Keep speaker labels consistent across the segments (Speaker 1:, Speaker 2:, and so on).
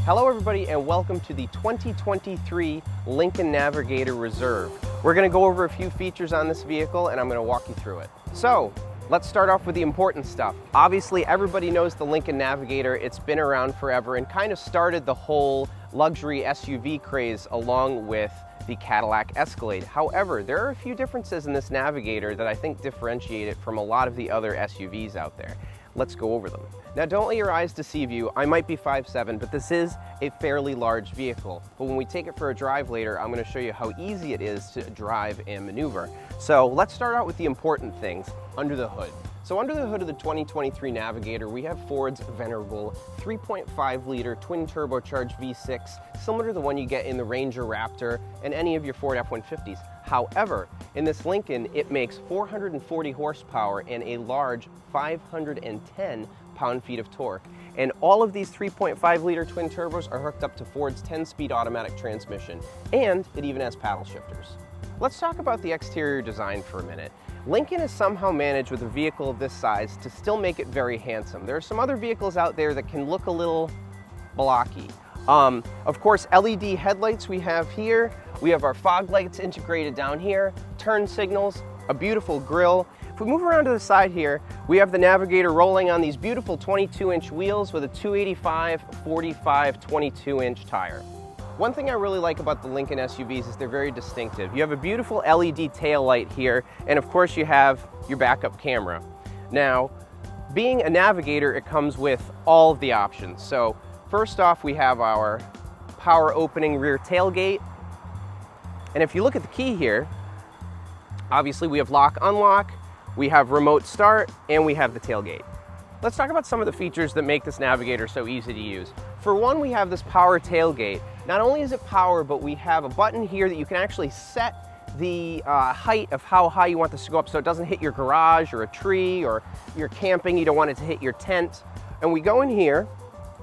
Speaker 1: Hello everybody and welcome to the 2023 Lincoln Navigator Reserve. We're going to go over a few features on this vehicle and I'm going to walk you through it. So, let's start off with the important stuff. Obviously everybody knows the Lincoln Navigator. It's been around forever and kind of started the whole luxury SUV craze along with the Cadillac Escalade. However, there are a few differences in this Navigator that I think differentiate it from a lot of the other SUVs out there. Let's go over them. Now, don't let your eyes deceive you. I might be 5'7", but this is a fairly large vehicle. But when we take it for a drive later, I'm going to show you how easy it is to drive and maneuver. So let's start out with the important things, under the hood. So under the hood of the 2023 Navigator, we have Ford's venerable 3.5-liter twin turbocharged V6, similar to the one you get in the Ranger Raptor and any of your Ford F-150s. However, in this Lincoln, it makes 440 horsepower and a large 510 pound-feet of torque. And all of these 3.5-liter twin turbos are hooked up to Ford's 10-speed automatic transmission, and it even has paddle shifters. Let's talk about the exterior design for a minute. Lincoln has somehow managed with a vehicle of this size to still make it very handsome. There are some other vehicles out there that can look a little blocky. Of course, LED headlights we have here. We have our fog lights integrated down here, turn signals, a beautiful grille. If we move around to the side here, we have the Navigator rolling on these beautiful 22-inch wheels with a 285/45 22-inch tire. One thing I really like about the Lincoln SUVs is they're very distinctive. You have a beautiful LED tail light here, and of course you have your backup camera. Now, being a Navigator, it comes with all of the options. So first off, we have our power opening rear tailgate. And if you look at the key here, obviously we have lock unlock, we have remote start, and we have the tailgate. Let's talk about some of the features that make this Navigator so easy to use. For one, we have this power tailgate. Not only is it power, but we have a button here that you can actually set the height of how high you want this to go up so it doesn't hit your garage or a tree, or you're camping, you don't want it to hit your tent. And we go in here,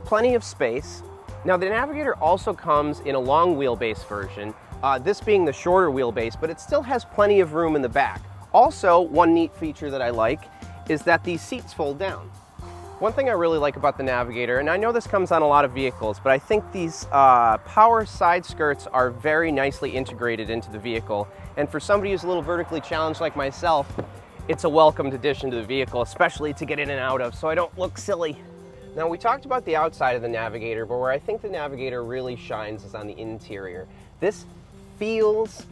Speaker 1: plenty of space. Now the Navigator also comes in a long wheelbase version, this being the shorter wheelbase, but it still has plenty of room in the back. Also, one neat feature that I like is that these seats fold down. One thing I really like about the Navigator, and I know this comes on a lot of vehicles, but I think these power side skirts are very nicely integrated into the vehicle. And for somebody who's a little vertically challenged like myself, it's a welcomed addition to the vehicle, especially to get in and out of, so I don't look silly. Now, we talked about the outside of the Navigator, but where I think the Navigator really shines is on the interior. This feels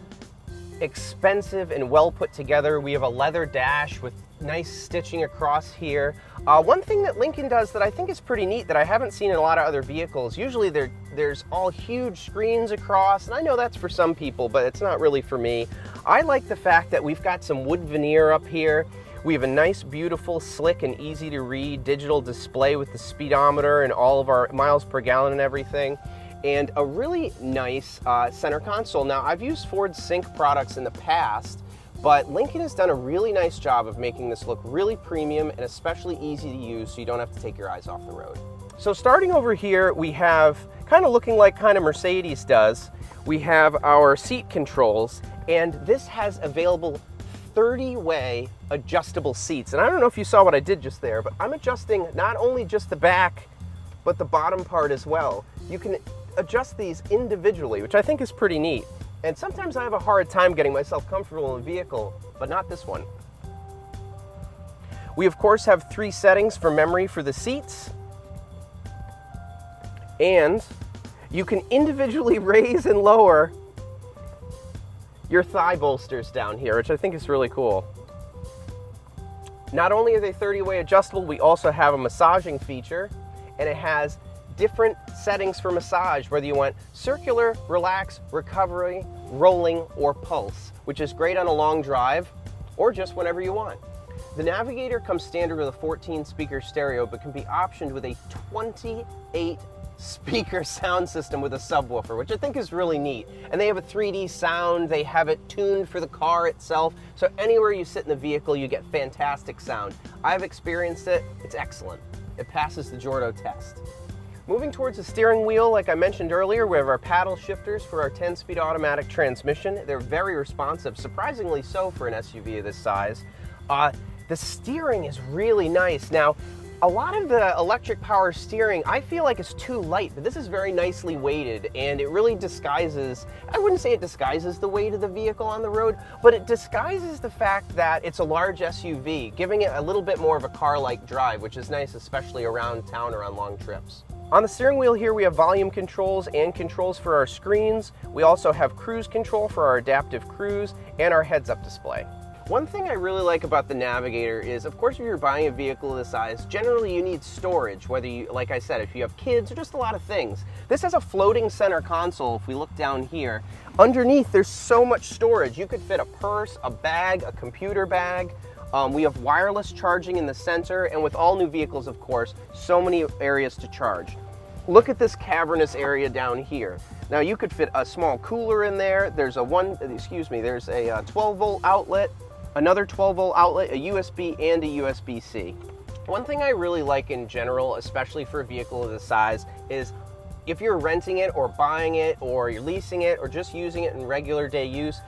Speaker 1: expensive and well put together. We have a leather dash with nice stitching across here. One thing that Lincoln does that I think is pretty neat that I haven't seen in a lot of other vehicles, usually there's all huge screens across, and I know that's for some people, but it's not really for me. I like the fact that we've got some wood veneer up here. We have a nice, beautiful, slick, and easy to read digital display with the speedometer and all of our miles per gallon and everything. And a really nice center console. Now, I've used Ford Sync products in the past, but Lincoln has done a really nice job of making this look really premium and especially easy to use so you don't have to take your eyes off the road. So starting over here, we have, kind of looking like kind of Mercedes does, we have our seat controls, and this has available 30-way adjustable seats. And I don't know if you saw what I did just there, but I'm adjusting not only just the back, but the bottom part as well. You can adjust these individually, which I think is pretty neat. And sometimes I have a hard time getting myself comfortable in a vehicle, but not this one. We of course have 3 settings for memory for the seats. And you can individually raise and lower your thigh bolsters down here, which I think is really cool. Not only are they 30-way adjustable, we also have a massaging feature, and it has different settings for massage, whether you want circular, relax, recovery, rolling, or pulse, which is great on a long drive or just whenever you want. The Navigator comes standard with a 14-speaker stereo, but can be optioned with a 28-speaker sound system with a subwoofer, which I think is really neat. And they have a 3D sound, they have it tuned for the car itself, so anywhere you sit in the vehicle, you get fantastic sound. I've experienced it, it's excellent. It passes the Jordo test. Moving towards the steering wheel, like I mentioned earlier, we have our paddle shifters for our 10-speed automatic transmission. They're very responsive, surprisingly so for an SUV of this size. The steering is really nice. Now, A lot of the electric power steering, I feel like it's too light, but this is very nicely weighted, and it really disguises, I wouldn't say it disguises the weight of the vehicle on the road, but it disguises the fact that it's a large SUV, giving it a little bit more of a car-like drive, which is nice, especially around town or on long trips. On the steering wheel here, we have volume controls and controls for our screens. We also have cruise control for our adaptive cruise and our heads-up display. One thing I really like about the Navigator is, of course, if you're buying a vehicle of this size, generally you need storage, whether you, like I said, if you have kids or just a lot of things. This has a floating center console. If we look down here, underneath there's so much storage. You could fit a purse, a bag, a computer bag. We have wireless charging in the center, and with all new vehicles, of course, so many areas to charge. Look at this cavernous area down here. Now you could fit a small cooler in there. There's a 12-volt outlet, another 12-volt outlet, a USB, and a USB-C. One thing I really like in general, especially for a vehicle of this size, is if you're renting it or buying it or you're leasing it or just using it in regular day use,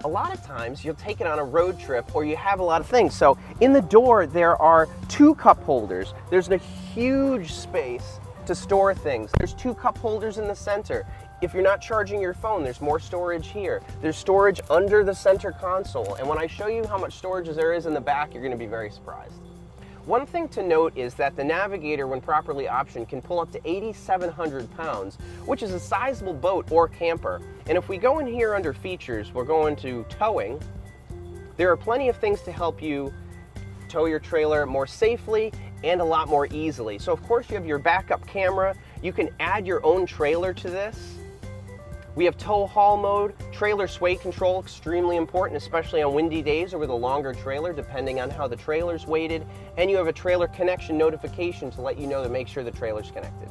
Speaker 1: a lot of times you'll take it on a road trip or you have a lot of things. So in the door, there are 2 cup holders. There's a huge space to store things. There's 2 cup holders in the center. If you're not charging your phone, there's more storage here. There's storage under the center console. And when I show you how much storage there is in the back, you're going to be very surprised. One thing to note is that the Navigator, when properly optioned, can pull up to 8,700 pounds, which is a sizable boat or camper. And if we go in here under features, we're going to towing. There are plenty of things to help you tow your trailer more safely and a lot more easily. So of course you have your backup camera. You can add your own trailer to this. We have tow haul mode, trailer sway control, extremely important, especially on windy days or with a longer trailer, depending on how the trailer's weighted. And you have a trailer connection notification to let you know to make sure the trailer's connected.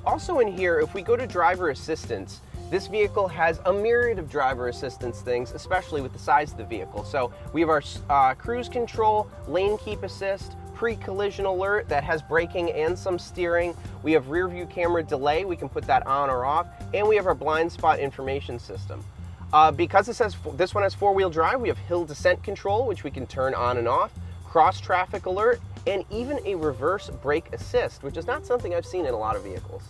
Speaker 1: Also in here, if we go to driver assistance, this vehicle has a myriad of driver assistance things, especially with the size of the vehicle. So we have our cruise control, lane keep assist, pre-collision alert that has braking and some steering. We have rear view camera delay. We can put that on or off. And we have our blind spot information system. Because this one has 4-wheel drive, we have hill descent control, which we can turn on and off, cross traffic alert, and even a reverse brake assist, which is not something I've seen in a lot of vehicles.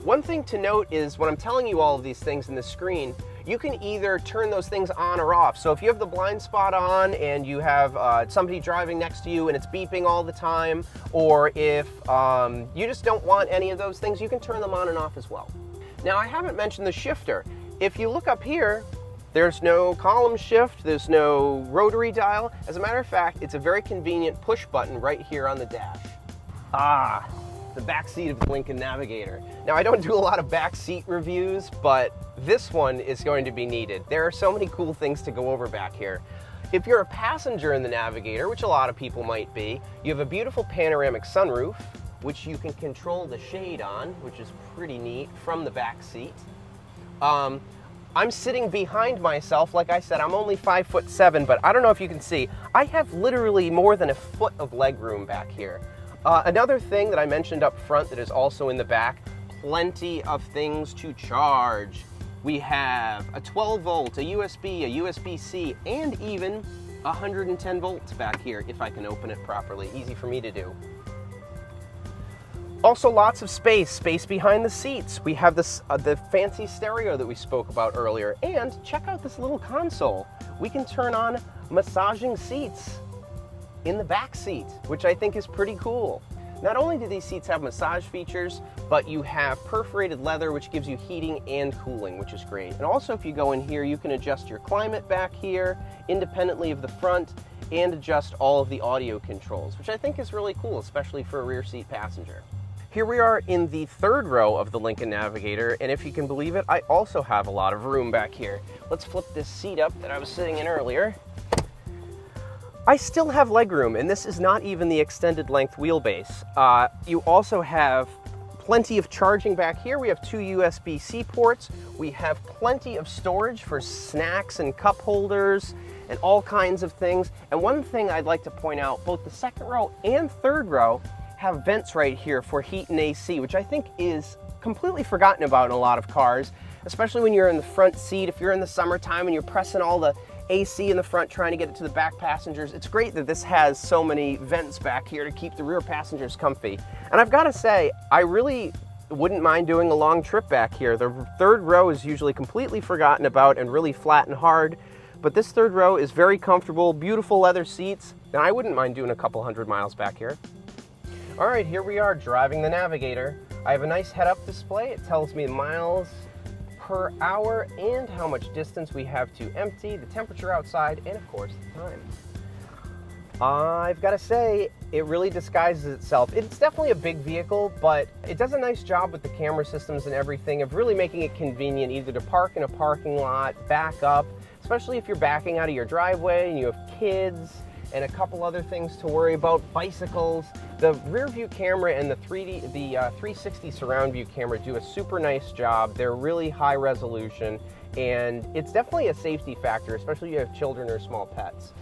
Speaker 1: One thing to note is when I'm telling you all of these things in the screen, you can either turn those things on or off. So if you have the blind spot on and you have somebody driving next to you and it's beeping all the time, or if you just don't want any of those things, you can turn them on and off as well. Now, I haven't mentioned the shifter. If you look up here, there's no column shift, there's no rotary dial. As a matter of fact, it's a very convenient push button right here on the dash. The back seat of the Lincoln Navigator. Now, I don't do a lot of back seat reviews, but this one is going to be needed. There are so many cool things to go over back here. If you're a passenger in the Navigator, which a lot of people might be, you have a beautiful panoramic sunroof, which you can control the shade on, which is pretty neat, from the back seat. I'm sitting behind myself. Like I said, I'm only 5'7", but I don't know if you can see, I have literally more than a foot of leg room back here. Another thing that I mentioned up front that is also in the back, plenty of things to charge. We have a 12-volt, a USB, a USB-C, and even 110 volts back here, if I can open it properly. Easy for me to do. Also lots of space behind the seats. We have this the fancy stereo that we spoke about earlier. And check out this little console. We can turn on massaging seats in the back seat, which I think is pretty cool. Not only do these seats have massage features, but you have perforated leather, which gives you heating and cooling, which is great. And also, if you go in here, you can adjust your climate back here independently of the front and adjust all of the audio controls, which I think is really cool, especially for a rear seat passenger. Here we are in the 3rd row of the Lincoln Navigator, and if you can believe it, I also have a lot of room back here. Let's flip this seat up that I was sitting in earlier. I still have legroom, and this is not even the extended length wheelbase. You also have plenty of charging back here. We have 2 USB-C ports. We have plenty of storage for snacks and cup holders and all kinds of things. And one thing I'd like to point out, both the 2nd row and 3rd row have vents right here for heat and AC, which I think is completely forgotten about in a lot of cars, especially when you're in the front seat. If you're in the summertime and you're pressing all the AC in the front trying to get it to the back passengers. It's great that this has so many vents back here to keep the rear passengers comfy. And I've got to say, I really wouldn't mind doing a long trip back here. The third row is usually completely forgotten about and really flat and hard, but this third row is very comfortable, beautiful leather seats, and I wouldn't mind doing a couple 100 miles back here. All right, here we are driving the Navigator. I have a nice head-up display. It tells me miles per hour and how much distance we have to empty, the temperature outside, and of course the time. I've got to say, it really disguises itself. It's definitely a big vehicle, but it does a nice job with the camera systems and everything of really making it convenient either to park in a parking lot, back up, especially if you're backing out of your driveway and you have kids and a couple other things to worry about, bicycles. The rear view camera and the 360 surround view camera do a super nice job. They're really high resolution, and it's definitely a safety factor, especially if you have children or small pets.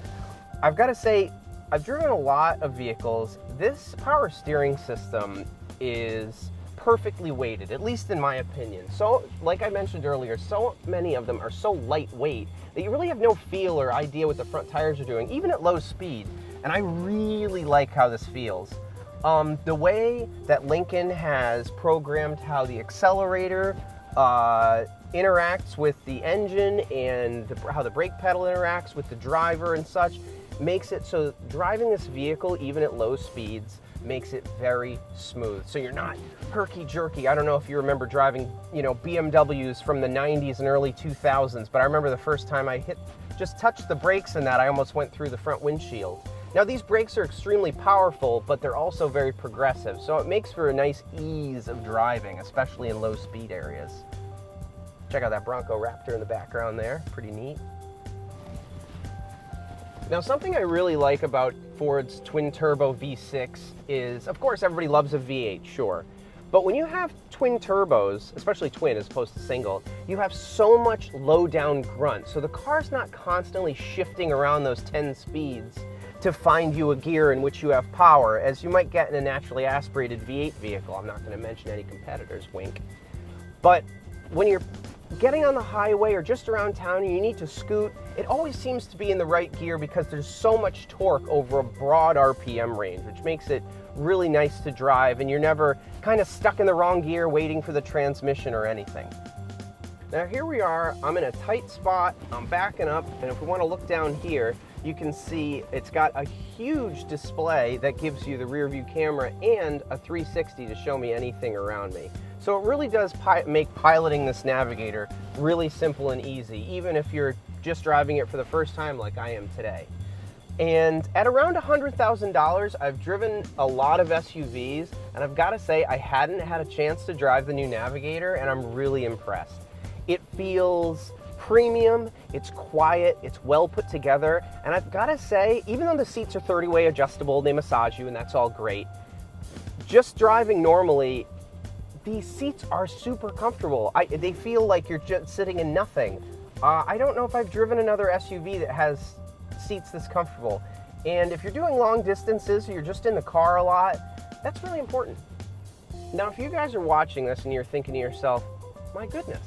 Speaker 1: I've got to say, I've driven a lot of vehicles. This power steering system is perfectly weighted, at least in my opinion. So, like I mentioned earlier, so many of them are so lightweight that you really have no feel or idea what the front tires are doing, even at low speed. And I really like how this feels. The way that Lincoln has programmed how the accelerator interacts with the engine and how the brake pedal interacts with the driver and such makes it so driving this vehicle, even at low speeds, makes it very smooth. So you're not herky-jerky. I don't know if you remember driving, BMWs from the 90s and early 2000s, but I remember the first time I just touched the brakes in that, I almost went through the front windshield. Now these brakes are extremely powerful, but they're also very progressive, so it makes for a nice ease of driving, especially in low speed areas. Check out that Bronco Raptor in the background there, pretty neat. Now, something I really like about Ford's twin-turbo V6 is, of course, everybody loves a V8, sure. But when you have twin turbos, especially twin as opposed to single, you have so much low-down grunt. So the car's not constantly shifting around those 10 speeds to find you a gear in which you have power, as you might get in a naturally aspirated V8 vehicle. I'm not going to mention any competitors, wink. But when you're getting on the highway or just around town and you need to scoot, it always seems to be in the right gear because there's so much torque over a broad RPM range, which makes it really nice to drive, and you're never kind of stuck in the wrong gear waiting for the transmission or anything. Now here we are, I'm in a tight spot, I'm backing up, and if we want to look down here, you can see it's got a huge display that gives you the rear view camera and a 360 to show me anything around me. So it really does make piloting this Navigator really simple and easy, even if you're just driving it for the first time like I am today. And at around $100,000, I've driven a lot of SUVs, and I've got to say I hadn't had a chance to drive the new Navigator, and I'm really impressed. It feels premium, it's quiet, it's well put together, and I've got to say, even though the seats are 30-way adjustable, they massage you, and that's all great, just driving normally, these seats are super comfortable. They feel like you're just sitting in nothing. I don't know if I've driven another SUV that has seats this comfortable. And if you're doing long distances or you're just in the car a lot, that's really important. Now, if you guys are watching this and you're thinking to yourself, my goodness,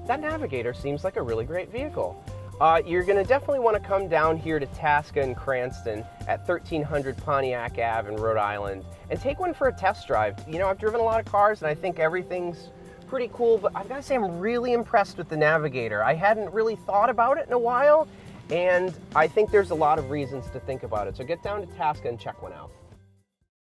Speaker 1: that Navigator seems like a really great vehicle. You're going to definitely want to come down here to Tasca and Cranston at 1300 Pontiac Ave in Rhode Island and take one for a test drive. I've driven a lot of cars and I think everything's pretty cool, but I've got to say I'm really impressed with the Navigator. I hadn't really thought about it in a while, and I think there's a lot of reasons to think about it. So get down to Tasca and check one out.